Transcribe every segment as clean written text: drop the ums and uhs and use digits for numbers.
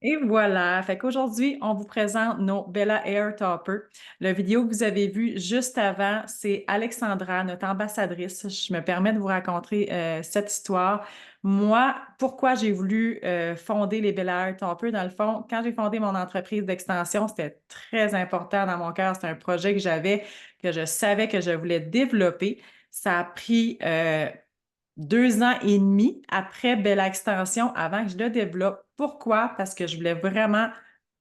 Et voilà, fait qu'aujourd'hui, on vous présente nos Bella Hair Topper. La vidéo que vous avez vue juste avant, c'est Alexandra, notre ambassadrice. Je me permets de vous raconter cette histoire. Moi, pourquoi j'ai voulu fonder les Bella Hair Topper? Dans le fond, quand j'ai fondé mon entreprise d'extension, c'était très important dans mon cœur. C'était un projet que j'avais, que je savais que je voulais développer. Ça a pris 2 ans et demi après Bella Extension avant que je le développe. Pourquoi? Parce que je voulais vraiment,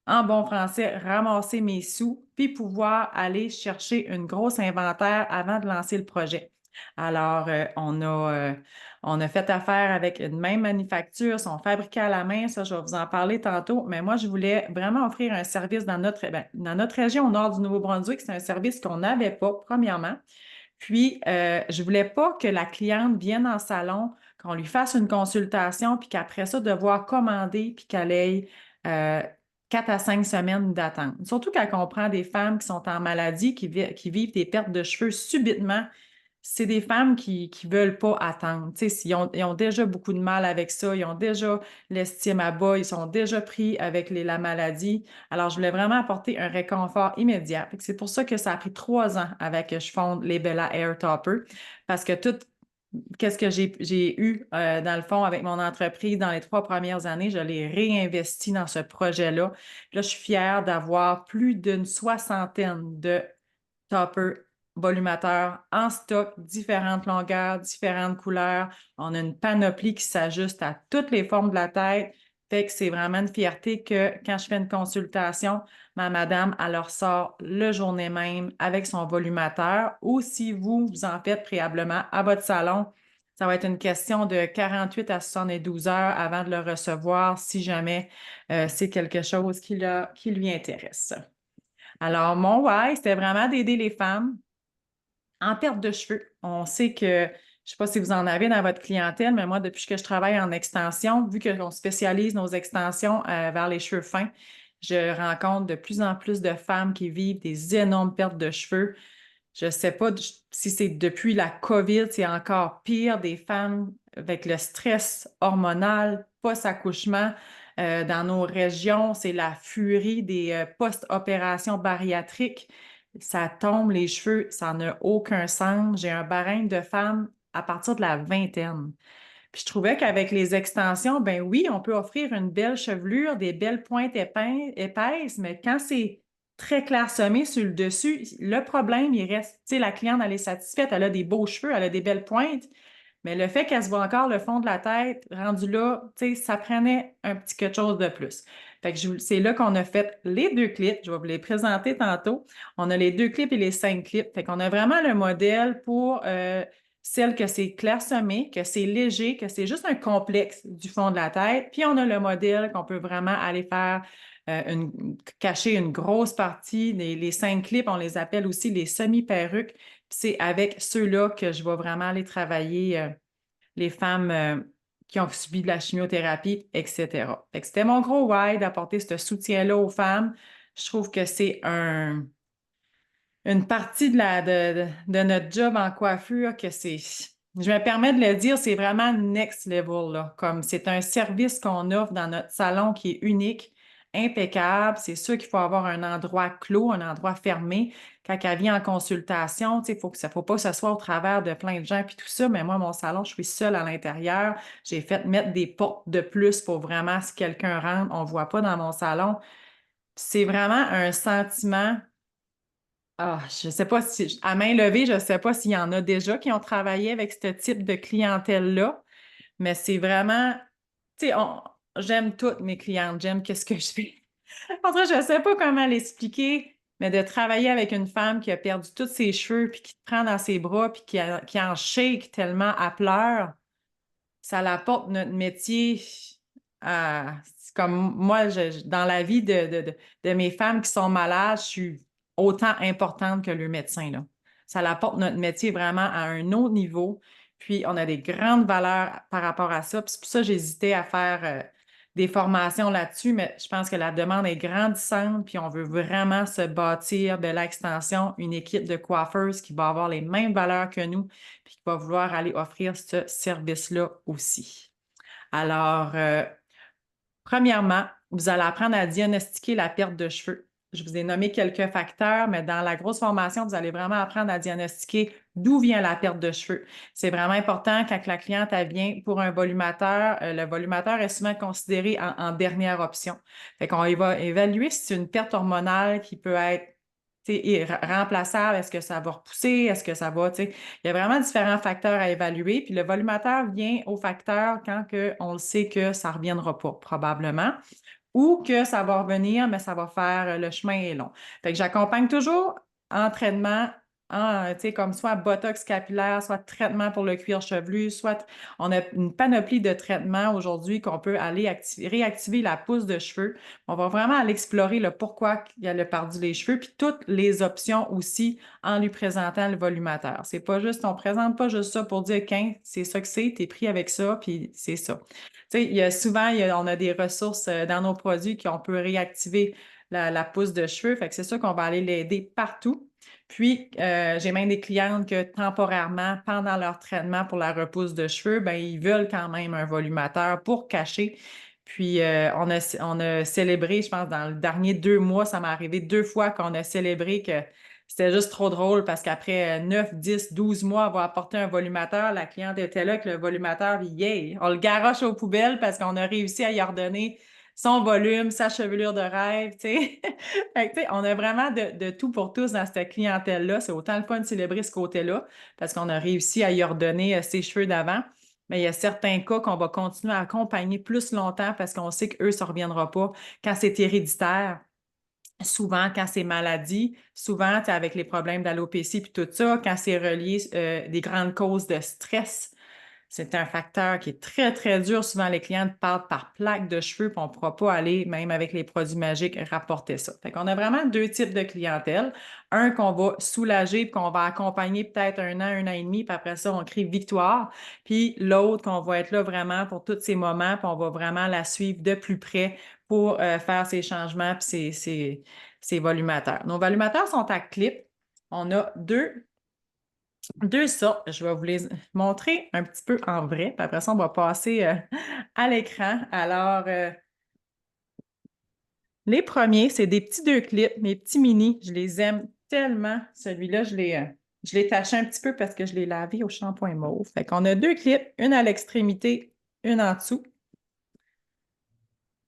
en bon français, ramasser mes sous puis pouvoir aller chercher une grosse inventaire avant de lancer le projet. Alors, on a fait affaire avec une même manufacture, sont fabriqués à la main, ça, je vais vous en parler tantôt, mais moi, je voulais vraiment offrir un service dans notre région au nord du Nouveau-Brunswick. C'est un service qu'on n'avait pas, premièrement. Puis, je voulais pas que la cliente vienne en salon, qu'on lui fasse une consultation, puis qu'après ça, devoir commander, puis qu'elle ait 4 à 5 semaines d'attente. Surtout quand on prend des femmes qui sont en maladie, qui vivent des pertes de cheveux subitement, c'est des femmes qui veulent pas attendre. Tu sais, ils ont déjà beaucoup de mal avec ça, ils ont déjà l'estime à bas, ils sont déjà pris avec la maladie. Alors, je voulais vraiment apporter un réconfort immédiat. Fait que c'est pour ça que ça a pris 3 ans avant que je fonde les Bella Air Topper, parce que tout qu'est-ce que j'ai eu dans le fond avec mon entreprise dans les 3 premières années, je l'ai réinvesti dans ce projet-là. Là, je suis fière d'avoir plus d'une soixantaine de topper volumateur en stock, différentes longueurs, différentes couleurs. On a une panoplie qui s'ajuste à toutes les formes de la tête. Fait que c'est vraiment une fierté que quand je fais une consultation, ma madame, elle leur sort le journée même avec son volumateur ou si vous en faites préalablement à votre salon, ça va être une question de 48 à 72 heures avant de le recevoir si jamais c'est quelque chose qui lui intéresse. Alors, mon why, c'était vraiment d'aider les femmes en perte de cheveux. On sait que, je ne sais pas si vous en avez dans votre clientèle, mais moi, depuis que je travaille en extension, vu qu'on spécialise nos extensions vers les cheveux fins, je rencontre de plus en plus de femmes qui vivent des énormes pertes de cheveux. Je ne sais pas si c'est depuis la COVID, c'est encore pire, des femmes avec le stress hormonal, post-accouchement. Dans nos régions, c'est la furie des post-opérations bariatriques. Ça tombe les cheveux, ça n'a aucun sens. J'ai un barème de femmes à partir de la vingtaine. Puis je trouvais qu'avec les extensions, ben oui, on peut offrir une belle chevelure, des belles pointes épaisses, mais quand c'est très clairsemé sur le dessus, le problème, il reste, tu sais, la cliente, elle est satisfaite, elle a des beaux cheveux, elle a des belles pointes, mais le fait qu'elle se voit encore le fond de la tête, rendu là, tu sais, ça prenait un petit quelque chose de plus. Fait que c'est là qu'on a fait les 2 clips. Je vais vous les présenter tantôt. On a les 2 clips et les 5 clips. Fait qu'on a vraiment le modèle pour celle que c'est clairsemé, que c'est léger, que c'est juste un complexe du fond de la tête. Puis on a le modèle qu'on peut vraiment aller faire cacher une grosse partie. Les 5 clips, on les appelle aussi les semi-perruques. C'est avec ceux-là que je vais vraiment aller travailler les femmes qui ont subi de la chimiothérapie, etc. Fait que c'était mon gros why d'apporter ce soutien-là aux femmes. Je trouve que c'est une partie de notre job en coiffure que je me permets de le dire, c'est vraiment next level, là. Comme c'est un service qu'on offre dans notre salon qui est unique, impeccable. C'est sûr qu'il faut avoir un endroit clos, un endroit fermé. Quand elle vient en consultation, tu sais, faut pas que ce soit au travers de plein de gens puis tout ça. Mais moi, mon salon, je suis seule à l'intérieur. J'ai fait mettre des portes de plus pour vraiment, si quelqu'un rentre, on ne voit pas dans mon salon. C'est vraiment un sentiment. Ah, je sais pas si, à main levée, je sais pas s'il y en a déjà qui ont travaillé avec ce type de clientèle-là, mais c'est vraiment, tu sais, j'aime toutes mes clientes, j'aime qu'est-ce que je fais. En vrai, je sais pas comment l'expliquer, mais de travailler avec une femme qui a perdu tous ses cheveux, puis qui te prend dans ses bras, puis qui en shake tellement à pleurs, ça l'apporte notre métier à, c'est comme moi, dans la vie de mes femmes qui sont malades, je suis autant importante que le médecin, là. Ça l'apporte notre métier vraiment à un autre niveau. Puis, on a des grandes valeurs par rapport à ça. Puis, c'est pour ça que j'hésitais à faire des formations là-dessus, mais je pense que la demande est grandissante. Puis, on veut vraiment se bâtir de l'extension, une équipe de coiffeuses qui va avoir les mêmes valeurs que nous, puis qui va vouloir aller offrir ce service-là aussi. Alors, premièrement, vous allez apprendre à diagnostiquer la perte de cheveux. Je vous ai nommé quelques facteurs, mais dans la grosse formation, vous allez vraiment apprendre à diagnostiquer d'où vient la perte de cheveux. C'est vraiment important quand la cliente elle vient pour un volumateur. Le volumateur est souvent considéré en dernière option. Fait qu'on va évaluer si c'est une perte hormonale qui peut être remplaçable. Est-ce que ça va repousser? Est-ce que ça va, il y a vraiment différents facteurs à évaluer. Puis le volumateur vient au facteur quand on le sait que ça ne reviendra pas, probablement, ou que ça va revenir, mais ça va faire le chemin est long. Fait que j'accompagne toujours en traitement, comme soit botox capillaire, soit traitement pour le cuir chevelu, soit on a une panoplie de traitements aujourd'hui qu'on peut aller réactiver la pousse de cheveux. On va vraiment aller explorer le pourquoi il a perdu les cheveux, puis toutes les options aussi en lui présentant le volumateur. C'est pas juste, on présente pas juste ça pour dire qu'un, c'est ça que c'est, t'es pris avec ça, puis c'est ça. Il y a souvent, on a des ressources dans nos produits qu'on peut réactiver la pousse de cheveux. Fait que c'est sûr qu'on va aller l'aider partout. Puis, j'ai même des clientes que temporairement, pendant leur traitement pour la repousse de cheveux, ben, ils veulent quand même un volumateur pour cacher. Puis, on a célébré, je pense, dans le dernier 2 mois, ça m'est arrivé 2 fois qu'on a célébré que c'était juste trop drôle parce qu'après 9, 10, 12 mois, avoir apporté un volumateur, la cliente était là avec le volumateur, puis yeah, on le garoche aux poubelles parce qu'on a réussi à y redonner son volume, sa chevelure de rêve, tu sais. Fait que, on a vraiment de tout pour tous dans cette clientèle-là. C'est autant le fun de célébrer ce côté-là parce qu'on a réussi à y redonner ses cheveux d'avant. Mais il y a certains cas qu'on va continuer à accompagner plus longtemps parce qu'on sait qu'eux, ça ne reviendra pas quand c'est héréditaire. Souvent, quand c'est maladie, souvent, avec les problèmes d'alopécie puis tout ça, quand c'est relié des grandes causes de stress, c'est un facteur qui est très, très dur. Souvent, les clients partent par plaque de cheveux, puis on ne pourra pas aller, même avec les produits magiques, rapporter ça. Fait qu'on a vraiment 2 types de clientèle. Un qu'on va soulager, puis qu'on va accompagner peut-être 1 an et demi, puis après ça, on crie victoire. Puis l'autre qu'on va être là vraiment pour tous ces moments, puis on va vraiment la suivre de plus près pour faire ces changements, puis ces volumateurs. Nos volumateurs sont à clip. On a deux sortes. Je vais vous les montrer un petit peu en vrai. Puis après ça, on va passer à l'écran. Alors, les premiers, c'est des petits 2 clips, mes petits mini. Je les aime tellement. Celui-là, je l'ai taché un petit peu parce que je l'ai lavé au shampoing mauve. Fait qu'on a 2 clips, une à l'extrémité, une en dessous.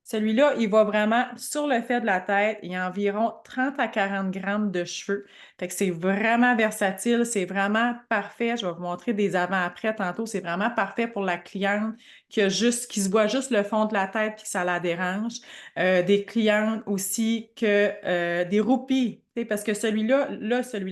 Celui-là, il va vraiment sur le fait de la tête. Il y a environ 30 à 40 grammes de cheveux. Fait que c'est vraiment versatile, c'est vraiment parfait. Je vais vous montrer des avant-après tantôt. C'est vraiment parfait pour la cliente qui se voit juste le fond de la tête et que ça la dérange. Des clientes aussi des roupies. Parce que celui-là,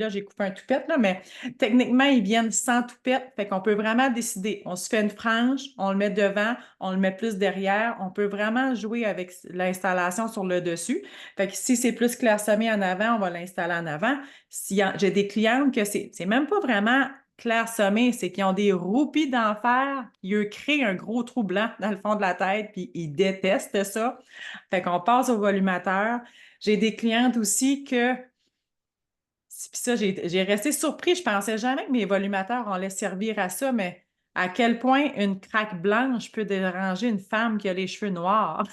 j'ai coupé un toupette, là, mais techniquement, ils viennent sans toupette. Fait qu'on peut vraiment décider. On se fait une frange, on le met devant, on le met plus derrière. On peut vraiment jouer avec l'installation sur le dessus. Fait que si c'est plus clairsemé en avant, on va l'installer en avant. J'ai des clientes que c'est même pas vraiment clairsemé, c'est qu'ils ont des roupies d'enfer qui, eux, créent un gros trou blanc dans le fond de la tête, puis ils détestent ça. Fait qu'on passe au volumateur. J'ai des clientes aussi que puis ça, j'ai resté surpris. Je pensais jamais que mes volumateurs allaient servir à ça, mais à quel point une craque blanche peut déranger une femme qui a les cheveux noirs.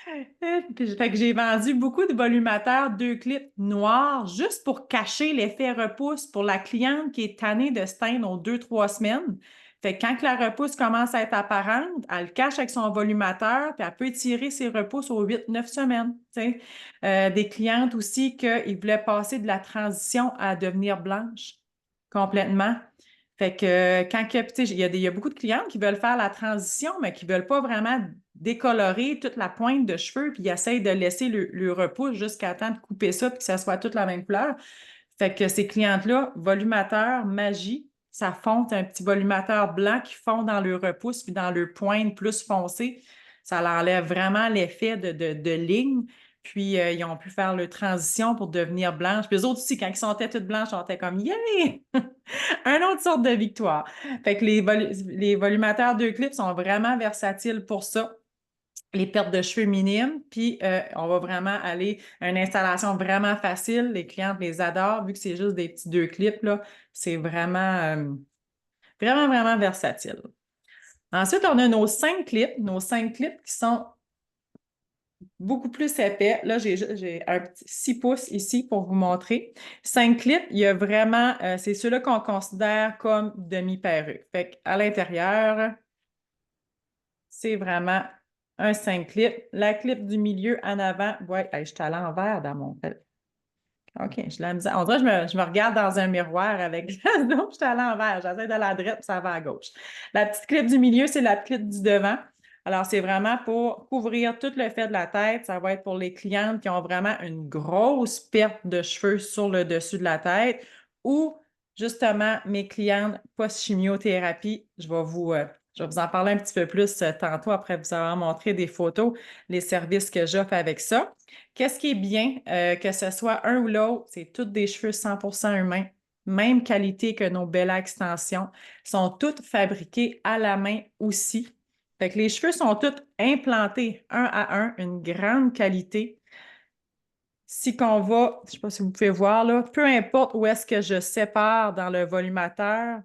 Fait que j'ai vendu beaucoup de volumateurs 2 clips noirs juste pour cacher l'effet repousse pour la cliente qui est tannée de se teindre aux 2, 3 semaines. Fait que quand la repousse commence à être apparente, elle le cache avec son volumateur, puis elle peut étirer ses repousses aux 8, 9 semaines. Des clientes aussi qui voulaient passer de la transition à devenir blanche complètement. Fait que il y a beaucoup de clientes qui veulent faire la transition, mais qui ne veulent pas vraiment décolorer toute la pointe de cheveux, puis ils essayent de laisser le repousse jusqu'à temps de couper ça, puis que ça soit toute la même couleur. Fait que ces clientes-là, volumateur, magie, ça fonde un petit volumateur blanc qui fond dans le repousse, puis dans le pointe plus foncé. Ça leur enlève vraiment l'effet de ligne. Puis, ils ont pu faire leur transition pour devenir blanches. Puis, eux autres aussi, quand ils sont toutes blanches, on était comme « Yeah! » Une autre sorte de victoire. Fait que les volumateurs 2 clips sont vraiment versatiles pour ça. Les pertes de cheveux minimes, puis on va vraiment aller à une installation vraiment facile. Les clientes les adorent, vu que c'est juste des petits 2 clips, là. C'est vraiment, vraiment versatile. Ensuite, on a nos 5 clips qui sont beaucoup plus épais. Là, j'ai un petit 6 pouces ici pour vous montrer. 5 clips, il y a vraiment, c'est ceux-là qu'on considère comme demi-perruque. Fait qu'à l'intérieur, c'est vraiment un 5 clips. La clip du milieu en avant, ouais, hey, je suis à l'envers dans mon fait. OK, je la misère. On dirait que je me regarde dans un miroir avec donc je suis à l'envers. J'essaie de la droite, puis ça va à gauche. La petite clip du milieu, c'est la clip du devant. Alors, c'est vraiment pour couvrir tout le fait de la tête. Ça va être pour les clientes qui ont vraiment une grosse perte de cheveux sur le dessus de la tête ou justement mes clientes post-chimiothérapie. Je vais vous en parler un petit peu plus tantôt après vous avoir montré des photos, les services que j'offre avec ça. Qu'est-ce qui est bien, que ce soit un ou l'autre, c'est tous des cheveux 100% humains, même qualité que nos Bella Extensions, sont toutes fabriquées à la main aussi. Fait que les cheveux sont tous implantés un à un, une grande qualité. Si qu'on va, je ne sais pas si vous pouvez voir là, peu importe où est-ce que je sépare dans le volumateur,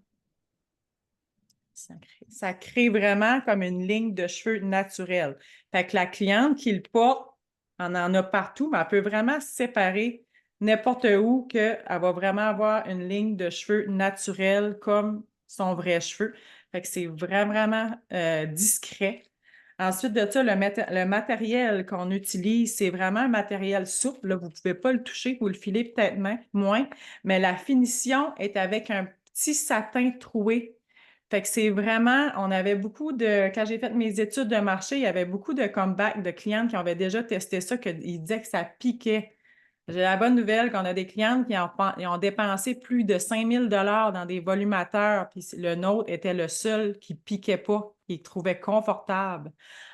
ça crée vraiment comme une ligne de cheveux naturelle. Fait que la cliente qui le porte, on en a partout, mais elle peut vraiment se séparer n'importe où qu'elle va vraiment avoir une ligne de cheveux naturelle comme son vrai cheveu. Fait que c'est vraiment discret. Ensuite de ça, le matériel qu'on utilise, c'est vraiment un matériel souple. Là, vous ne pouvez pas le toucher, vous le filez peut-être moins, mais la finition est avec un petit satin troué. Fait que c'est vraiment, on avait beaucoup quand j'ai fait mes études de marché, il y avait beaucoup de comeback de clientes qui avaient déjà testé ça, qu'ils disaient que ça piquait. J'ai la bonne nouvelle qu'on a des clientes qui ont dépensé plus de 5 000 dans des volumateurs, puis le nôtre était le seul qui ne piquait pas, qui trouvait confortable.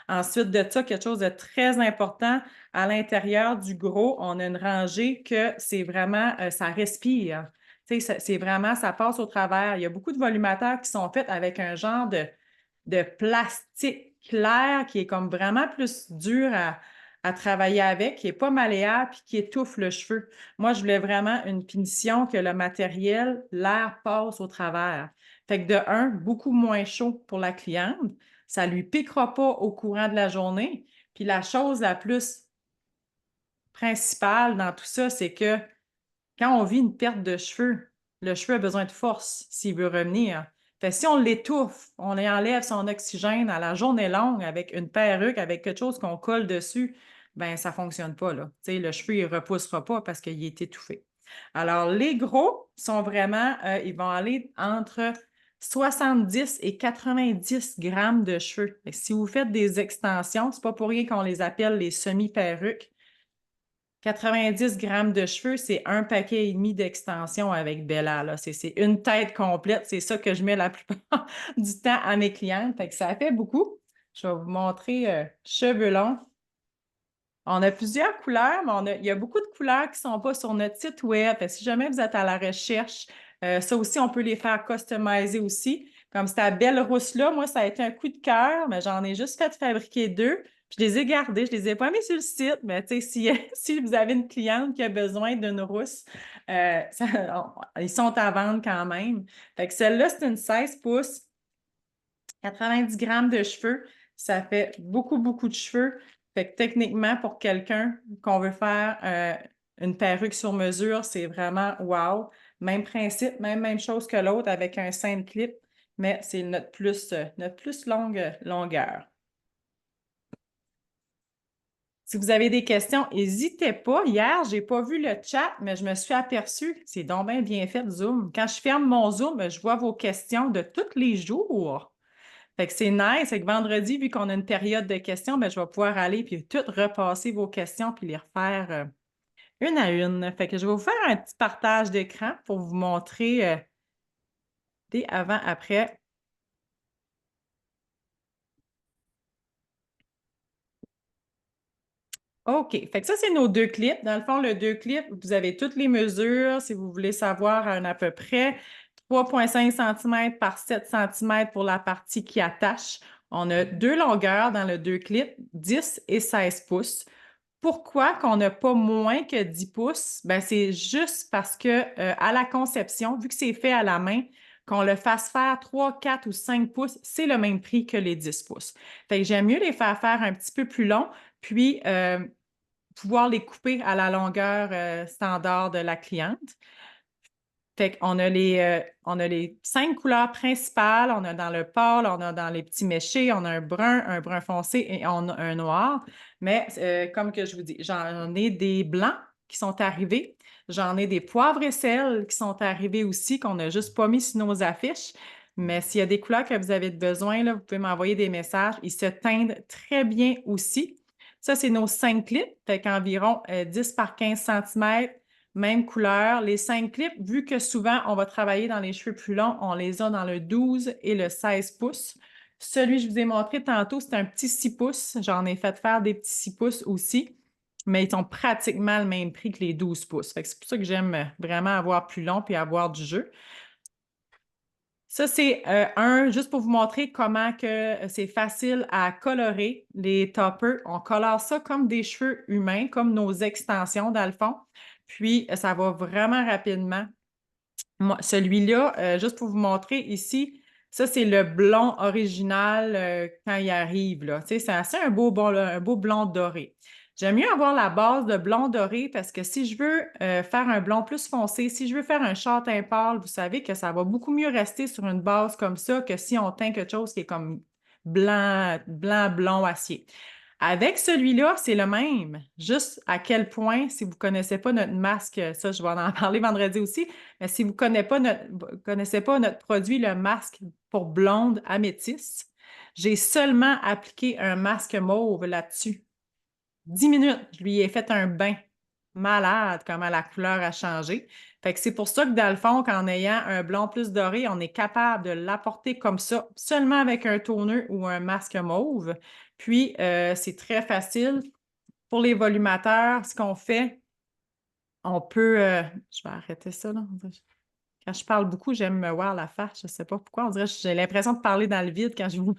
Ensuite de ça, quelque chose de très important, à l'intérieur du gros, on a une rangée que c'est vraiment, ça respire. Tu sais, c'est vraiment, ça passe au travers. Il y a beaucoup de volumateurs qui sont faits avec un genre de plastique clair qui est comme vraiment plus dur à travailler avec, qui n'est pas malléable puis qui étouffe le cheveu. Moi, je voulais vraiment une finition que le matériel, l'air passe au travers. Fait que de un, beaucoup moins chaud pour la cliente. Ça ne lui piquera pas au courant de la journée. Puis la chose la plus principale dans tout ça, c'est que quand on vit une perte de cheveux, le cheveu a besoin de force s'il veut revenir. Fait que si on l'étouffe, on lui enlève son oxygène à la journée longue avec une perruque, avec quelque chose qu'on colle dessus, ben ça ne fonctionne pas, là. Tu sais, le cheveu, il ne repoussera pas parce qu'il est étouffé. Alors, les gros sont vraiment, ils vont aller entre 70 et 90 grammes de cheveux. Fait que si vous faites des extensions, ce n'est pas pour rien qu'on les appelle les semi-perruques. 90 grammes de cheveux, c'est un paquet et demi d'extensions avec Bella, là. C'est une tête complète. C'est ça que je mets la plupart du temps à mes clientes. Fait que ça fait beaucoup. Je vais vous montrer cheveux longs. On a plusieurs couleurs, mais il y a beaucoup de couleurs qui ne sont pas sur notre site web. Fait que si jamais vous êtes à la recherche, ça aussi, on peut les faire customiser aussi. Comme cette belle rousse-là, moi, ça a été un coup de cœur, mais j'en ai juste fait fabriquer deux. Je les ai gardés, je ne les ai pas mis sur le site, mais tu sais, si vous avez une cliente qui a besoin d'une rousse, ils sont à vendre quand même. Fait que celle-là, c'est une 16 pouces, 90 grammes de cheveux. Ça fait beaucoup de cheveux. Fait que techniquement, pour quelqu'un qu'on veut faire une perruque sur mesure, c'est vraiment wow. Même principe, même chose que l'autre avec un simple clip, mais c'est notre plus longue longueur. Si vous avez des questions, n'hésitez pas. Hier, je n'ai pas vu le chat, mais je me suis aperçue. C'est donc bien fait, Zoom. Quand je ferme mon Zoom, je vois vos questions de tous les jours. Fait que c'est nice. Fait que vendredi, vu qu'on a une période de questions, je vais pouvoir aller puis tout repasser vos questions puis les refaire une à une. Fait que je vais vous faire un petit partage d'écran pour vous montrer des avant-après. OK. Fait que ça, c'est nos deux clips. Dans le fond, le deux clips, vous avez toutes les mesures si vous voulez savoir à peu près 3,5 cm par 7 cm pour la partie qui attache. On a deux longueurs dans le deux clips, 10 et 16 pouces. Pourquoi qu'on n'a pas moins que 10 pouces? Ben, c'est juste parce que à la conception, vu que c'est fait à la main, qu'on le fasse faire 3, 4 ou 5 pouces, c'est le même prix que les 10 pouces. Fait que j'aime mieux les faire un petit peu plus long. puis pouvoir les couper à la longueur standard de la cliente. Fait qu'on a on a les 5 couleurs principales. On a dans le pâle, on a dans les petits méchés, on a un brun foncé et on a un noir. Mais comme que je vous dis, j'en ai des blancs qui sont arrivés. J'en ai des poivres et sel qui sont arrivés aussi, qu'on n'a juste pas mis sur nos affiches. Mais s'il y a des couleurs que vous avez besoin, là, vous pouvez m'envoyer des messages. Ils se teindent très bien aussi. Ça, c'est nos 5 clips, fait qu'environ 10 par 15 cm. Même couleur. Les 5 clips, vu que souvent on va travailler dans les cheveux plus longs, on les a dans le 12 et le 16 pouces. Celui que je vous ai montré tantôt, c'est un petit 6 pouces. J'en ai fait faire des petits 6 pouces aussi, mais ils sont pratiquement le même prix que les 12 pouces. Fait que c'est pour ça que j'aime vraiment avoir plus long puis avoir du jeu. Ça, c'est juste pour vous montrer comment que c'est facile à colorer les toppers. On colore ça comme des cheveux humains, comme nos extensions dans le fond. Puis, ça va vraiment rapidement. Moi, celui-là, juste pour vous montrer ici, ça, c'est le blond original quand il arrive, là. Tu sais, c'est assez un beau blond doré. J'aime mieux avoir la base de blond doré parce que si je veux faire un blond plus foncé, si je veux faire un châtain pâle, vous savez que ça va beaucoup mieux rester sur une base comme ça que si on teint quelque chose qui est comme blanc, blanc, blond, acier. Avec celui-là, c'est le même. Juste à quel point, si vous ne connaissez pas notre masque, ça, je vais en parler vendredi aussi, mais si vous ne connaissez pas notre produit, le masque pour blonde améthyste, j'ai seulement appliqué un masque mauve là-dessus. 10 minutes, je lui ai fait un bain. Malade, comment la couleur a changé. Fait que c'est pour ça que dans le fond, qu'en ayant un blond plus doré, on est capable de l'apporter comme ça, seulement avec un toner ou un masque mauve. Puis, c'est très facile. Pour les volumateurs, ce qu'on fait, on peut... je vais arrêter ça, là. Quand je parle beaucoup, j'aime me voir la face. Je ne sais pas pourquoi. On dirait que j'ai l'impression de parler dans le vide quand je vous...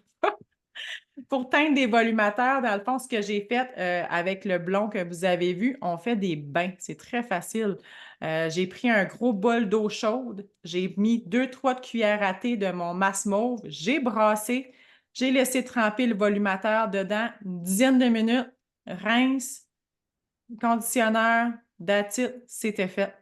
Pour teindre des volumateurs, dans le fond, ce que j'ai fait avec le blond que vous avez vu, on fait des bains. C'est très facile. J'ai pris un gros bol d'eau chaude, j'ai mis 2-3 cuillères à thé de mon masse mauve, j'ai brassé, j'ai laissé tremper le volumateur dedans une dizaine de minutes, rince, conditionneur, that's it, c'était fait.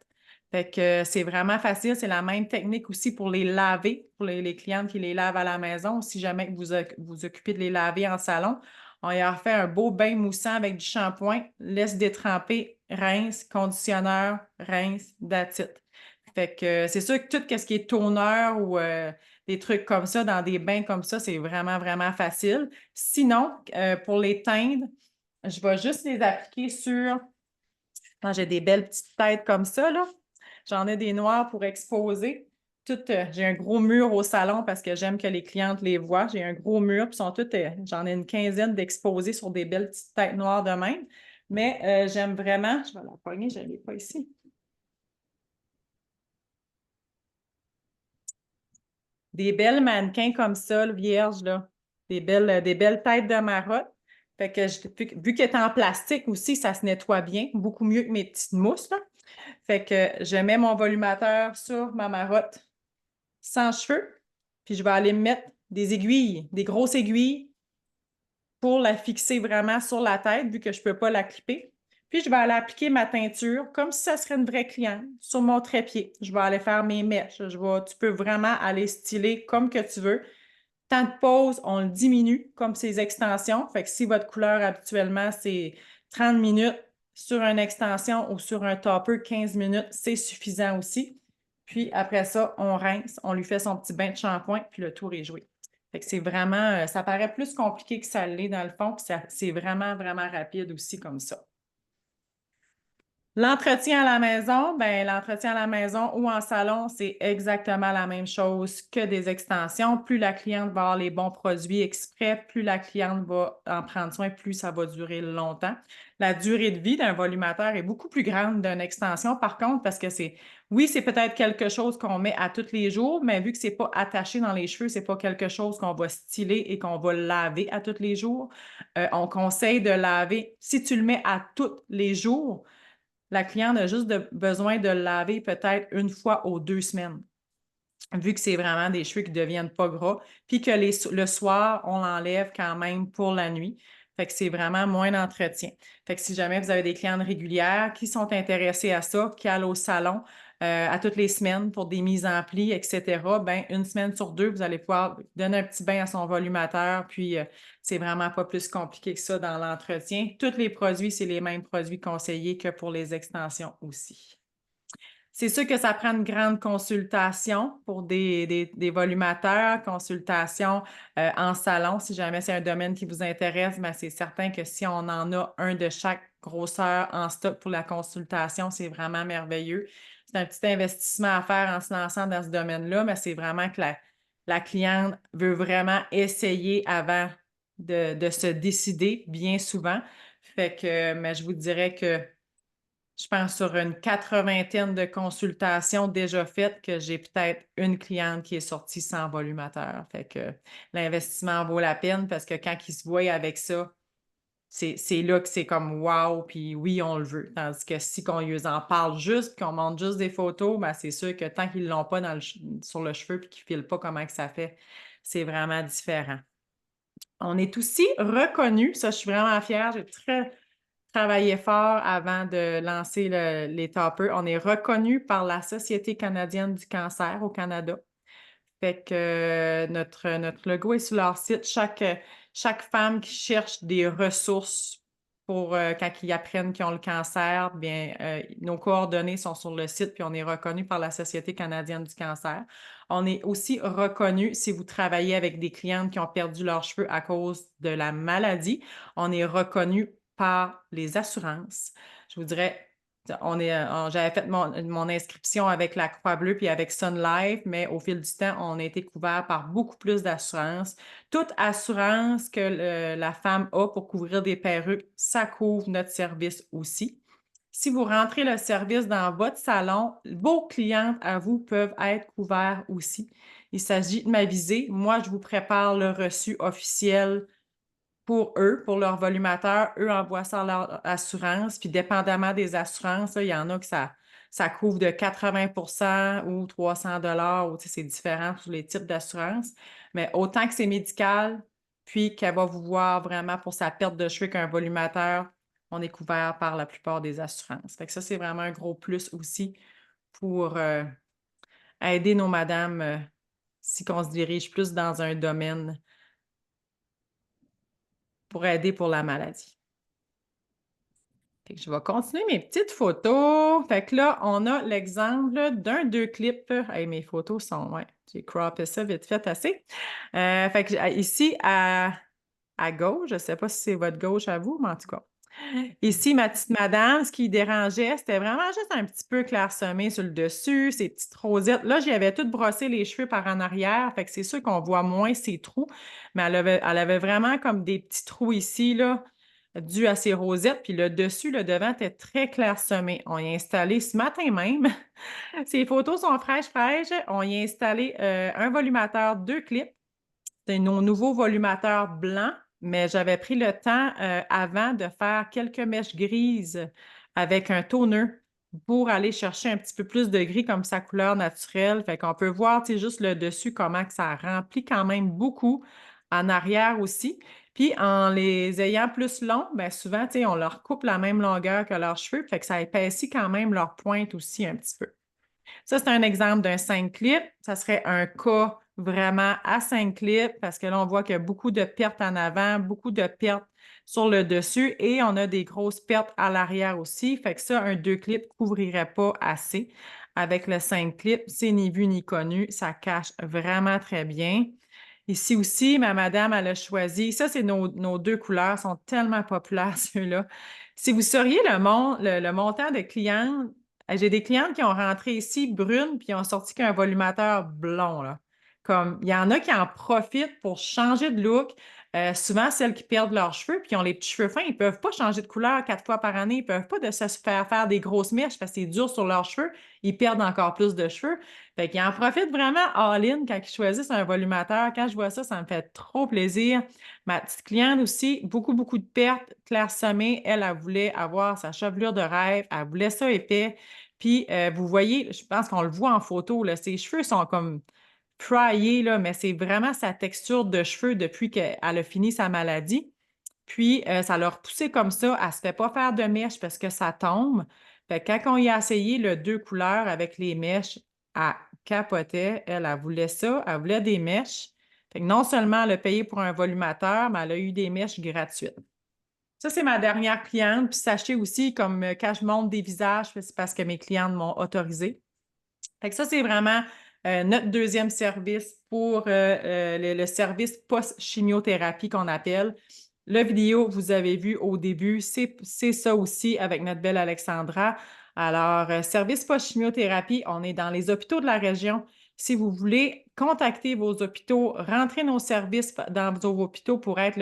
Fait que c'est vraiment facile. C'est la même technique aussi pour les laver, pour les clientes qui les lavent à la maison. Si jamais vous vous occupez de les laver en salon, on y a fait un beau bain moussant avec du shampoing, laisse détremper, rince, conditionneur, rince, that's it. Fait que c'est sûr que tout ce qui est toner ou des trucs comme ça, dans des bains comme ça, c'est vraiment, vraiment facile. Sinon, pour les teindre, je vais juste les appliquer sur... Quand j'ai des belles petites têtes comme ça, là. J'en ai des noirs pour exposer. J'ai un gros mur au salon parce que j'aime que les clientes les voient. J'ai un gros mur, puis j'en ai une quinzaine d'exposés sur des belles petites têtes noires de même. Mais j'aime vraiment, je vais la pogner, je ne l'ai pas ici. Des belles mannequins comme ça, vierges, là. Des belles têtes de marotte. Fait que vu qu'elle est en plastique aussi, ça se nettoie bien, beaucoup mieux que mes petites mousses, là. Fait que je mets mon volumateur sur ma marotte sans cheveux, puis je vais aller mettre des aiguilles, des grosses aiguilles pour la fixer vraiment sur la tête, vu que je ne peux pas la clipper. Puis je vais aller appliquer ma teinture comme si ça serait une vraie cliente sur mon trépied. Je vais aller faire mes mèches. Tu peux vraiment aller styler comme que tu veux. Temps de pause, on le diminue comme ces extensions. Fait que si votre couleur habituellement, c'est 30 minutes sur une extension ou sur un topper, 15 minutes, c'est suffisant aussi. Puis après ça, on rince, on lui fait son petit bain de shampoing, puis le tour est joué. Fait que c'est vraiment, ça paraît plus compliqué que ça l'est dans le fond, puis c'est vraiment, vraiment rapide aussi comme ça. L'entretien à la maison, ben l'entretien à la maison ou en salon, c'est exactement la même chose que des extensions. Plus la cliente va avoir les bons produits exprès, plus la cliente va en prendre soin, plus ça va durer longtemps. La durée de vie d'un volumateur est beaucoup plus grande d'une extension, par contre, parce que oui, c'est peut-être quelque chose qu'on met à tous les jours, mais vu que c'est pas attaché dans les cheveux, c'est pas quelque chose qu'on va styler et qu'on va laver à tous les jours. On conseille de laver, si tu le mets à tous les jours, la cliente a juste besoin de le laver peut-être une fois aux 2 semaines, vu que c'est vraiment des cheveux qui ne deviennent pas gras, puis que le soir, on l'enlève quand même pour la nuit. Fait que c'est vraiment moins d'entretien. Fait que si jamais vous avez des clientes régulières qui sont intéressées à ça, qui allent au salon à toutes les semaines pour des mises en plis, etc., ben une semaine sur deux, vous allez pouvoir donner un petit bain à son volumateur, puis c'est vraiment pas plus compliqué que ça dans l'entretien. Tous les produits, c'est les mêmes produits conseillés que pour les extensions aussi. C'est sûr que ça prend une grande consultation pour des volumateurs, consultation en salon. Si jamais c'est un domaine qui vous intéresse, ben c'est certain que si on en a un de chaque grosseur en stock pour la consultation, c'est vraiment merveilleux. C'est un petit investissement à faire en se lançant dans ce domaine-là, mais c'est vraiment que la cliente veut vraiment essayer avant de se décider bien souvent. Fait que, mais je vous dirais que je pense sur une 80aine de consultations déjà faites que j'ai peut-être une cliente qui est sortie sans volumateur. Fait que l'investissement vaut la peine parce que quand ils se voient avec ça, c'est là que c'est comme wow, puis oui, on le veut. Tandis que si on lui en parle juste, qu'on montre juste des photos, ben c'est sûr que tant qu'ils ne l'ont pas sur le cheveu puis qu'ils ne filent pas comment que ça fait, c'est vraiment différent. On est aussi reconnu, ça je suis vraiment fière, j'ai très travaillé fort avant de lancer les toppers. On est reconnu par la Société canadienne du cancer au Canada. Fait que notre logo est sur leur site. Chaque femme qui cherche des ressources pour quand ils apprennent qu'ils ont le cancer, bien, nos coordonnées sont sur le site, puis on est reconnu par la Société canadienne du cancer. On est aussi reconnu si vous travaillez avec des clientes qui ont perdu leurs cheveux à cause de la maladie. On est reconnu par les assurances. Je vous dirais, j'avais fait mon inscription avec la Croix-Bleue puis avec Sun Life, mais au fil du temps, on a été couvert par beaucoup plus d'assurances. Toute assurance que la femme a pour couvrir des perruques, ça couvre notre service aussi. Si vous rentrez le service dans votre salon, vos clientes à vous peuvent être couverts aussi. Il s'agit de m'aviser. Moi, je vous prépare le reçu officiel pour eux, pour leur volumateur. Eux envoient ça à leur assurance. Puis, dépendamment des assurances, là, il y en a que ça couvre de 80 ou 300 ou c'est différent sur les types d'assurance. Mais autant que c'est médical, puis qu'elle va vous voir vraiment pour sa perte de cheveux qu'un volumateur, on est couvert par la plupart des assurances. Fait que ça, c'est vraiment un gros plus aussi pour aider nos madames si on se dirige plus dans un domaine pour aider pour la maladie. Fait que je vais continuer mes petites photos. Fait que là, on a l'exemple d'un 2 clips. Hey, mes photos sont, ouais, j'ai croppé ça vite fait assez. Fait que ici, à gauche, je ne sais pas si c'est votre gauche à vous, mais en tout cas. Ici, ma petite madame, ce qui dérangeait, c'était vraiment juste un petit peu clairsemé sur le dessus, ces petites rosettes. Là, j'y avais tout brossé les cheveux par en arrière, fait que c'est sûr qu'on voit moins ses trous, mais elle avait vraiment comme des petits trous ici, là, dus à ses rosettes, puis le dessus, le devant était très clairsemé. On y a installé ce matin même. Ces photos sont fraîches, fraîches. On y a installé un volumateur 2 clips. C'est nos nouveaux volumateurs blancs, mais j'avais pris le temps avant de faire quelques mèches grises avec un toner pour aller chercher un petit peu plus de gris comme sa couleur naturelle. Fait qu'on peut voir, tu sais, juste le dessus, comment que ça remplit quand même beaucoup en arrière aussi. Puis en les ayant plus longs, bien souvent, tu sais, on leur coupe la même longueur que leurs cheveux, fait que ça épaissit quand même leur pointe aussi un petit peu. Ça, c'est un exemple d'un 5 clips. Ça serait un cas vraiment à 5 clips parce que là, on voit qu'il y a beaucoup de pertes en avant, beaucoup de pertes sur le dessus et on a des grosses pertes à l'arrière aussi. Fait que ça, un 2 clips ne couvrirait pas assez. Avec le 5 clips, c'est ni vu ni connu. Ça cache vraiment très bien. Ici aussi, ma madame, elle a choisi. Ça, c'est nos 2 couleurs, sont tellement populaires, ceux-là. Si vous sauriez le montant de clients, j'ai des clientes qui ont rentré ici brunes puis ont sorti qu'un volumateur blond, là. Comme, il y en a qui en profitent pour changer de look. Souvent, celles qui perdent leurs cheveux puis qui ont les petits cheveux fins, ils ne peuvent pas changer de couleur 4 fois par année. Ils ne peuvent pas se faire des grosses mèches parce que c'est dur sur leurs cheveux. Ils perdent encore plus de cheveux. Fait qu'ils en profitent vraiment all-in quand ils choisissent un volumateur. Quand je vois ça, ça me fait trop plaisir. Ma petite cliente aussi, beaucoup, beaucoup de pertes clairsemées. Elle voulait avoir sa chevelure de rêve. Elle voulait ça épais. Puis, vous voyez, je pense qu'on le voit en photo, là, ses cheveux sont comme priés, là, mais c'est vraiment sa texture de cheveux depuis qu'elle a fini sa maladie. Puis, ça l'a repoussé comme ça. Elle ne se fait pas faire de mèches parce que ça tombe. Fait que quand on y a essayé le 2 couleurs avec les mèches, elle capotait. Elle voulait ça. Elle voulait des mèches. Fait que non seulement elle a payé pour un volumateur, mais elle a eu des mèches gratuites. Ça, c'est ma dernière cliente. Puis sachez aussi, comme quand je monte des visages, c'est parce que mes clientes m'ont autorisé. Fait que ça, c'est vraiment notre deuxième service pour le service post-chimiothérapie qu'on appelle. La vidéo, vous avez vu au début, c'est ça aussi avec notre belle Alexandra. Alors, service post-chimiothérapie, on est dans les hôpitaux de la région. Si vous voulez contacter vos hôpitaux, rentrer nos services dans vos hôpitaux pour être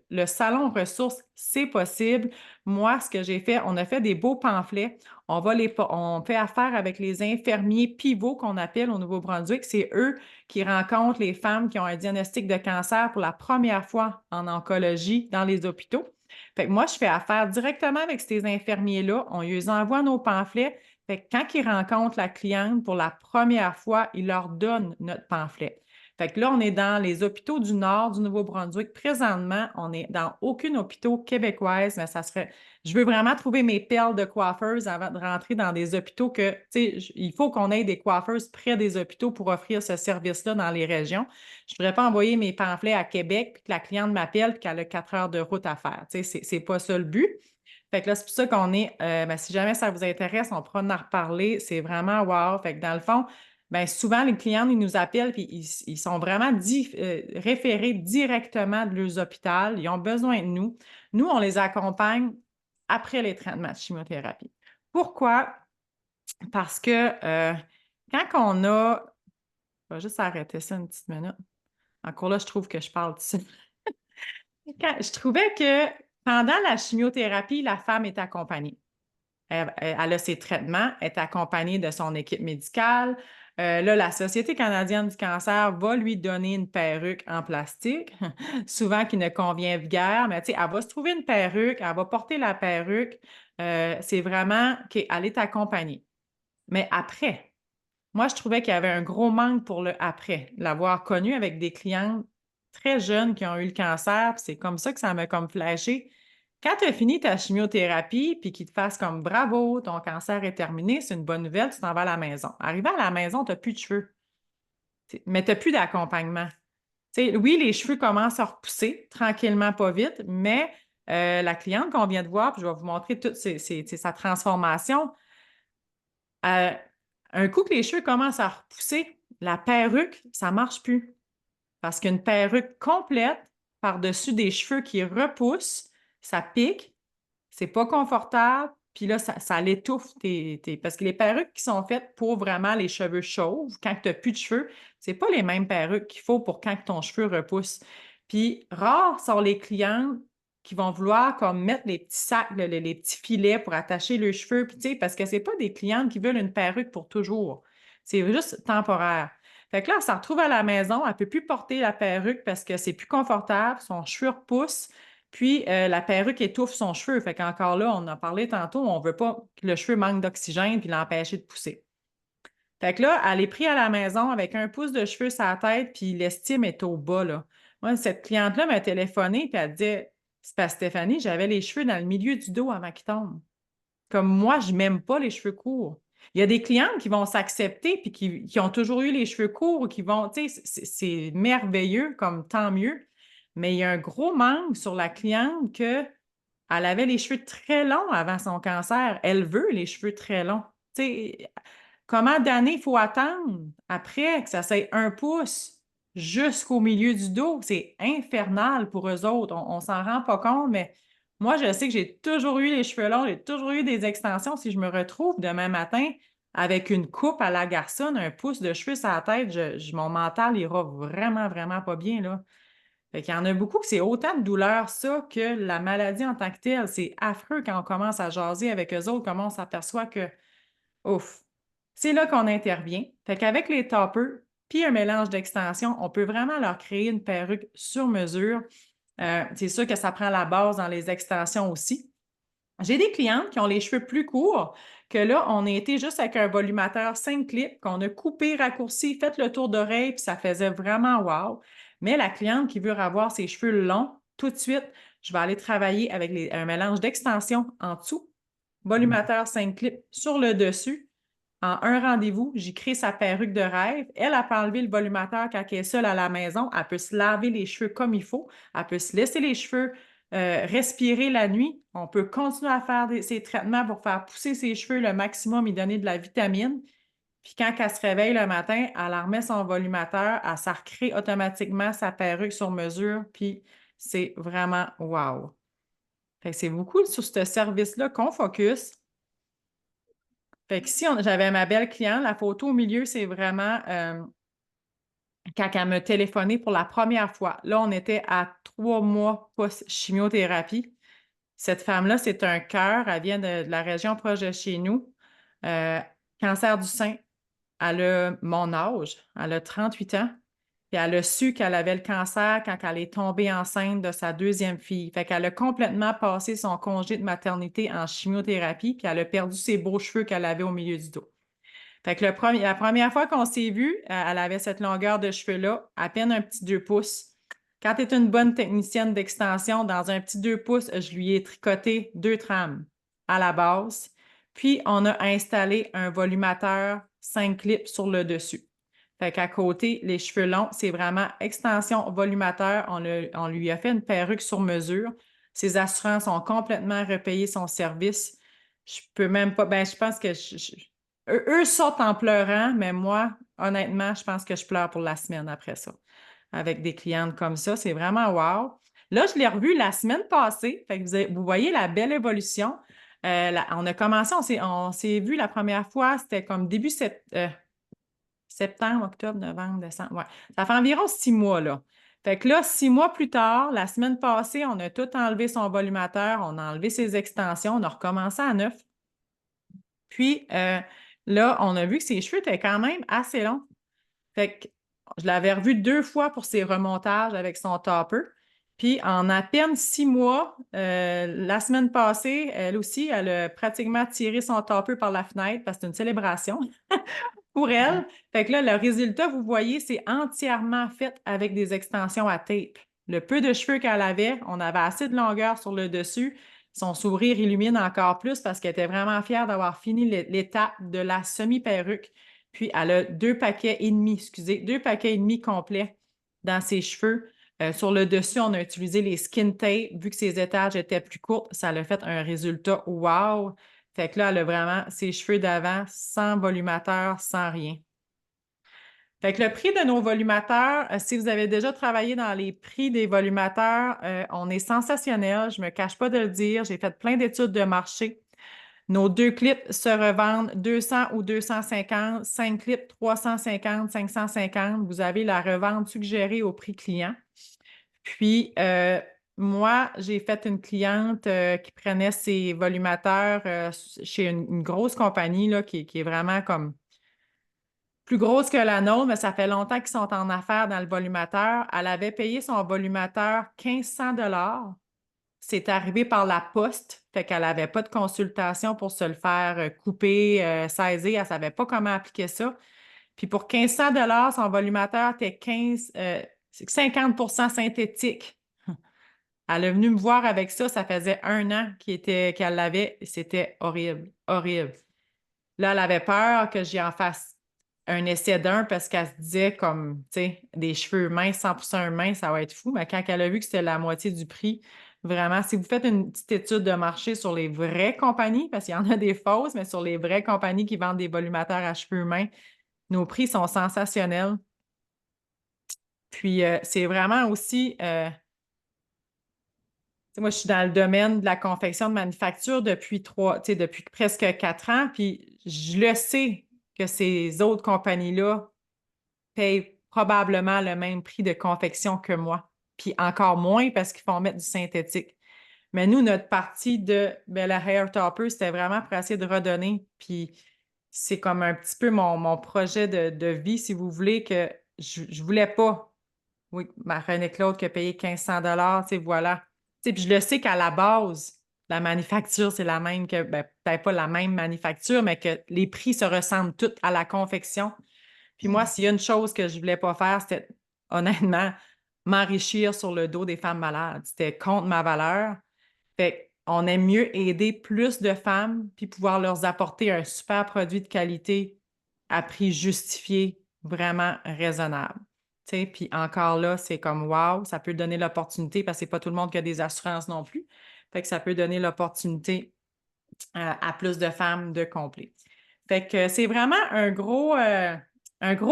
le salon ressources, c'est possible. Moi, ce que j'ai fait, on a fait des beaux pamphlets. On fait affaire avec les infirmiers pivots qu'on appelle au Nouveau-Brunswick. C'est eux qui rencontrent les femmes qui ont un diagnostic de cancer pour la première fois en oncologie dans les hôpitaux. Fait que moi, je fais affaire directement avec ces infirmiers-là. On les envoie nos pamphlets. Fait que quand ils rencontrent la cliente pour la première fois, ils leur donnent notre pamphlet. Fait que là, on est dans les hôpitaux du nord du Nouveau-Brunswick. Présentement, on n'est dans aucun hôpital québécois, mais ça serait. Je veux vraiment trouver mes perles de coiffeuses avant de rentrer dans des hôpitaux que, tu sais, il faut qu'on ait des coiffeuses près des hôpitaux pour offrir ce service-là dans les régions. Je ne voudrais pas envoyer mes pamphlets à Québec puis que la cliente m'appelle et qu'elle a 4 heures de route à faire. Tu sais, c'est pas ça le but. Fait que là, c'est pour ça qu'on est, si jamais ça vous intéresse, on pourra en reparler. C'est vraiment wow. Fait que dans le fond, souvent, les clients, ils nous appellent et ils sont vraiment référés directement de leurs hôpitaux. Ils ont besoin de nous. Nous, on les accompagne après les traitements de chimiothérapie. Pourquoi? Parce que quand on a. Je vais juste arrêter ça une petite minute. Encore là, je trouve que je parle de ça. Je trouvais que pendant la chimiothérapie, la femme est accompagnée. Elle a ses traitements, elle est accompagnée de son équipe médicale. Là, la Société canadienne du cancer va lui donner une perruque en plastique, souvent qui ne convient guère, mais tu sais, elle va se trouver une perruque, elle va porter la perruque. C'est vraiment qu'elle est accompagnée. Mais après, moi, je trouvais qu'il y avait un gros manque pour le après. L'avoir connu avec des clientes très jeunes qui ont eu le cancer, puis c'est comme ça que ça m'a comme flashé. Quand tu as fini ta chimiothérapie, puis qu'ils te fassent comme bravo, ton cancer est terminé, c'est une bonne nouvelle, tu t'en vas à la maison. Arrivé à la maison, tu n'as plus de cheveux, mais tu n'as plus d'accompagnement. Oui, les cheveux commencent à repousser tranquillement, pas vite, mais la cliente qu'on vient de voir, puis je vais vous montrer toute sa transformation. Euh, un coup que les cheveux commencent à repousser, la perruque, ça ne marche plus. Parce qu'une perruque complète par-dessus des cheveux qui repoussent, ça pique, c'est pas confortable, puis là, ça l'étouffe. Parce que les perruques qui sont faites pour vraiment les cheveux chauves, quand tu n'as plus de cheveux, c'est pas les mêmes perruques qu'il faut pour quand ton cheveu repousse. Puis, rares sont les clientes qui vont vouloir comme mettre les petits sacs, les petits filets pour attacher leurs cheveux, puis, parce que c'est pas des clientes qui veulent une perruque pour toujours. C'est juste temporaire. Fait que là, elle se retrouve à la maison, elle ne peut plus porter la perruque parce que c'est plus confortable, son cheveu repousse, puis la perruque étouffe son cheveu. Fait qu'encore là, on en a parlé tantôt, on ne veut pas que le cheveu manque d'oxygène puis l'empêcher de pousser. Fait que là, elle est prise à la maison avec 1 pouce de cheveux sur la tête, puis l'estime est au bas, là. Moi, cette cliente-là m'a téléphoné, puis elle disait, c'est pas Stéphanie, j'avais les cheveux dans le milieu du dos avant qu'ils tombent. Comme moi, je n'aime pas les cheveux courts. Il y a des clientes qui vont s'accepter puis qui ont toujours eu les cheveux courts ou qui vont, tu sais, c'est merveilleux, comme tant mieux. Mais il y a un gros manque sur la cliente qu'elle avait les cheveux très longs avant son cancer. Elle veut les cheveux très longs. Tu sais, comment d'années il faut attendre après que ça soit 1 pouce jusqu'au milieu du dos? C'est infernal pour eux autres. On ne s'en rend pas compte, mais moi, je sais que j'ai toujours eu les cheveux longs, j'ai toujours eu des extensions. Si je me retrouve demain matin avec une coupe à la garçonne, 1 pouce de cheveux sur la tête, mon mental ira vraiment, vraiment pas bien, là. Fait qu'il y en a beaucoup que c'est autant de douleur, ça, que la maladie en tant que telle. C'est affreux quand on commence à jaser avec eux autres, comment on s'aperçoit que, ouf, c'est là qu'on intervient. Fait qu'avec les toppers, puis un mélange d'extensions, on peut vraiment leur créer une perruque sur mesure. C'est sûr que ça prend la base dans les extensions aussi. J'ai des clientes qui ont les cheveux plus courts, que là, on a été juste avec un volumateur 5 clips, qu'on a coupé, raccourci, fait le tour d'oreille, puis ça faisait vraiment wow. Mais la cliente qui veut avoir ses cheveux longs, tout de suite, je vais aller travailler avec un mélange d'extensions en dessous, volumateur 5 clips sur le dessus. En un rendez-vous, j'ai créé sa perruque de rêve. Elle a pas enlevé le volumateur quand elle est seule à la maison. Elle peut se laver les cheveux comme il faut. Elle peut se laisser les cheveux respirer la nuit. On peut continuer à faire ces traitements pour faire pousser ses cheveux le maximum et donner de la vitamine. Puis quand elle se réveille le matin, elle remet son volumateur, elle s'en recrée automatiquement sa perruque sur mesure. Puis c'est vraiment wow. Fait que c'est beaucoup sur ce service-là qu'on focus. Fait que ici, j'avais ma belle cliente, la photo au milieu, c'est vraiment quand elle m'a téléphoné pour la première fois. Là, on était à 3 mois post-chimiothérapie. Cette femme-là, c'est un cœur, elle vient de la région proche de chez nous. Euh, Cancer du sein, elle a mon âge, elle a 38 ans. Puis elle a su qu'elle avait le cancer quand elle est tombée enceinte de sa deuxième fille. Fait qu'elle a complètement passé son congé de maternité en chimiothérapie, puis elle a perdu ses beaux cheveux qu'elle avait au milieu du dos. Fait que la première fois qu'on s'est vu, elle avait cette longueur de cheveux-là, à peine un petit 2 pouces. Quand tu es une bonne technicienne d'extension, dans un petit 2 pouces, je lui ai tricoté 2 trames à la base. Puis, on a installé un volumateur 5 clips sur le dessus. Fait qu'à côté, les cheveux longs, c'est vraiment extension volumateur. On lui a fait une perruque sur mesure. Ses assurances ont complètement repayé son service. Je peux même pas. Ben, je pense que eux sortent en pleurant, mais moi, honnêtement, je pense que je pleure pour la semaine après ça. Avec des clientes comme ça, c'est vraiment wow. Là, je l'ai revu la semaine passée. Fait que vous voyez la belle évolution. On a commencé, on s'est vu la première fois, c'était comme début septembre, octobre, novembre, décembre. Ouais. Ça fait environ 6 mois, là. Fait que là, 6 mois plus tard, la semaine passée, on a tout enlevé son volumateur, on a enlevé ses extensions, on a recommencé à neuf. Puis là, on a vu que ses cheveux étaient quand même assez longs. Fait que je l'avais revu 2 fois pour ses remontages avec son topper. Puis en à peine 6 mois, la semaine passée, elle aussi, elle a pratiquement tiré son topper par la fenêtre parce que c'est une célébration pour elle. Fait que là, le résultat, vous voyez, c'est entièrement fait avec des extensions à tape. Le peu de cheveux qu'elle avait, on avait assez de longueur sur le dessus. Son sourire illumine encore plus parce qu'elle était vraiment fière d'avoir fini l'étape de la semi-perruque. Puis, elle a 2,5 paquets, excusez, 2,5 paquets complets dans ses cheveux. Sur le dessus, on a utilisé les skin tape. Vu que ses étages étaient plus courtes, ça a fait un résultat wow. Fait que là, elle a vraiment ses cheveux d'avant sans volumateur, sans rien. Fait que le prix de nos volumateurs, si vous avez déjà travaillé dans les prix des volumateurs, on est sensationnel. Je ne me cache pas de le dire. J'ai fait plein d'études de marché. Nos 2 clips se revendent 200 ou 250, 5 clips 350, 550. Vous avez la revente suggérée au prix client. Puis, moi, j'ai fait une cliente qui prenait ses volumateurs chez une grosse compagnie là, qui est vraiment comme plus grosse que la nôtre, mais ça fait longtemps qu'ils sont en affaires dans le volumateur. Elle avait payé son volumateur 1500 $. C'est arrivé par la poste, fait qu'elle n'avait pas de consultation pour se le faire couper, saisir. Elle ne savait pas comment appliquer ça. Puis pour 1500 $, son volumateur était 50% synthétique. Elle est venue me voir avec ça. Ça faisait 1 an qu'elle l'avait. C'était horrible, horrible. Là, elle avait peur que j'y en fasse un essai d'un parce qu'elle se disait comme, tu sais, des cheveux minces, 100% humains, ça va être fou. Mais quand elle a vu que c'était la moitié du prix, vraiment, si vous faites une petite étude de marché sur les vraies compagnies, parce qu'il y en a des fausses, mais sur les vraies compagnies qui vendent des volumateurs à cheveux humains, nos prix sont sensationnels. Puis, c'est vraiment aussi, moi, je suis dans le domaine de la confection de manufacture depuis presque 4 ans, puis je le sais que ces autres compagnies-là payent probablement le même prix de confection que moi, puis encore moins parce qu'ils font mettre du synthétique. Mais nous, notre partie de Bella Hair Topper, c'était vraiment pour essayer de redonner, puis c'est comme un petit peu mon projet de vie, si vous voulez, que je voulais pas, oui, ma René Claude qui a payé 1500 $, tu sais, voilà. Tu sais, puis je le sais qu'à la base, la manufacture, c'est la même que, ben, peut-être pas la même manufacture, mais que les prix se ressemblent tous à la confection. Puis moi, s'il y a une chose que je voulais pas faire, c'était honnêtement m'enrichir sur le dos des femmes malades. C'était contre ma valeur. Fait qu'on aime mieux aider plus de femmes puis pouvoir leur apporter un super produit de qualité à prix justifié, vraiment raisonnable. Tu sais, puis encore là, c'est comme wow, ça peut donner l'opportunité parce que c'est pas tout le monde qui a des assurances non plus. Fait que ça peut donner l'opportunité à plus de femmes de combler. Fait que c'est vraiment un gros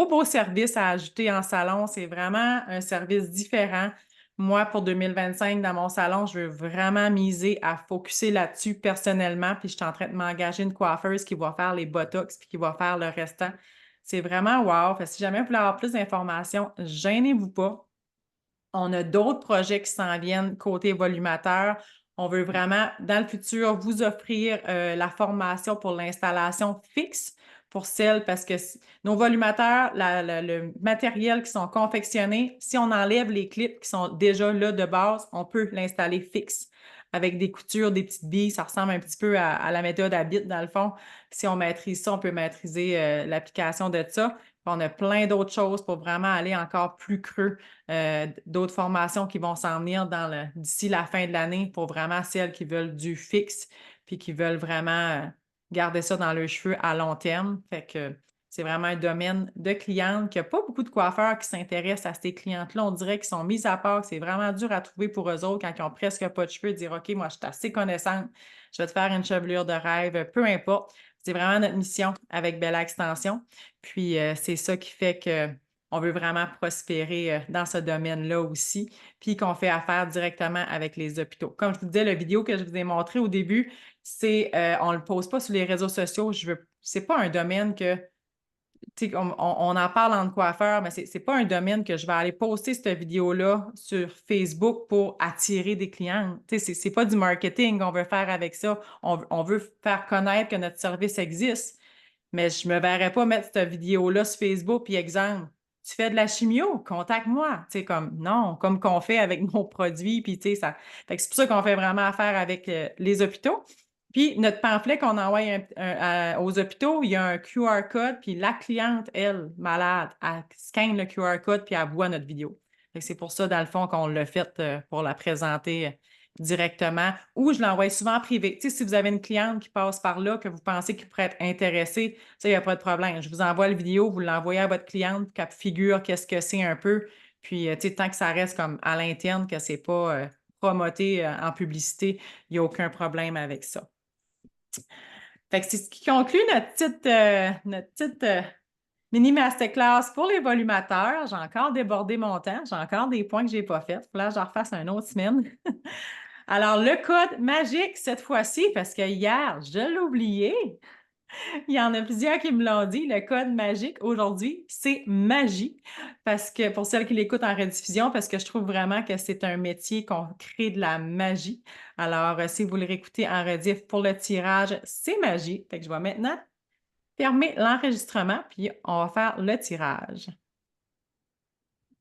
beau service à ajouter en salon. C'est vraiment un service différent. Moi, pour 2025, dans mon salon, je veux vraiment miser à focuser là-dessus personnellement. Puis je suis en train de m'engager une coiffeuse qui va faire les botox puis qui va faire le restant. C'est vraiment wow. Fait que si jamais vous voulez avoir plus d'informations, gênez-vous pas. On a d'autres projets qui s'en viennent côté volumateur. On veut vraiment, dans le futur, vous offrir la formation pour l'installation fixe pour celles, parce que nos volumateurs, le matériel qui sont confectionnés, si on enlève les clips qui sont déjà là de base, on peut l'installer fixe avec des coutures, des petites billes. Ça ressemble un petit peu à la méthode Habit, dans le fond. Si on maîtrise ça, on peut maîtriser l'application de ça. On a plein d'autres choses pour vraiment aller encore plus creux, d'autres formations qui vont s'en venir d'ici la fin de l'année pour vraiment celles qui veulent du fixe puis qui veulent vraiment garder ça dans leurs cheveux à long terme. Fait que c'est vraiment un domaine de clientes qu'il n'y a pas beaucoup de coiffeurs qui s'intéressent à ces clientes-là. On dirait qu'ils sont mis à part, que c'est vraiment dur à trouver pour eux autres quand ils n'ont presque pas de cheveux, de dire OK, moi, je suis assez connaissante, je vais te faire une chevelure de rêve, peu importe. C'est vraiment notre mission avec Bella Extension. Puis c'est ça qui fait qu'on veut vraiment prospérer dans ce domaine-là aussi, puis qu'on fait affaire directement avec les hôpitaux. Comme je vous disais, la vidéo que je vous ai montrée au début, c'est on ne le pose pas sur les réseaux sociaux. C'est pas un domaine que on en parle entre coiffeurs, mais c'est pas un domaine que je vais aller poster cette vidéo-là sur Facebook pour attirer des clients. C'est pas du marketing qu'on veut faire avec ça. On veut faire connaître que notre service existe. Mais je ne me verrais pas mettre cette vidéo-là sur Facebook, puis exemple, tu fais de la chimio, contacte-moi. Tu sais, comme non, comme qu'on fait avec nos produits, puis tu sais, ça. Fait que c'est pour ça qu'on fait vraiment affaire avec les hôpitaux. Puis notre pamphlet qu'on envoie aux hôpitaux, il y a un QR code, puis la cliente, elle, malade, elle scanne le QR code, puis elle voit notre vidéo. Fait que c'est pour ça, dans le fond, qu'on l'a fait pour la présenter directement, ou je l'envoie souvent en privé. Tu sais, si vous avez une cliente qui passe par là, que vous pensez qu'il pourrait être intéressée, ça, il n'y a pas de problème. Je vous envoie la vidéo, vous l'envoyez à votre cliente, qu'elle figure qu'est-ce que c'est un peu. Puis, tu sais, tant que ça reste comme à l'interne, que ce n'est pas promoté en publicité, il n'y a aucun problème avec ça. Fait que c'est ce qui conclut notre petite mini masterclass pour les volumateurs. J'ai encore débordé mon temps. J'ai encore des points que je n'ai pas faits. Il faut que je refasse une autre semaine. Alors, le code magique cette fois-ci, parce que hier, je l'ai oublié. Il y en a plusieurs qui me l'ont dit. Le code magique aujourd'hui, c'est magie. Parce que pour celles qui l'écoutent en rediffusion, parce que je trouve vraiment que c'est un métier qu'on crée de la magie. Alors, si vous le réécoutez en rediff pour le tirage, c'est magie. Fait que je vais maintenant fermer l'enregistrement, puis on va faire le tirage.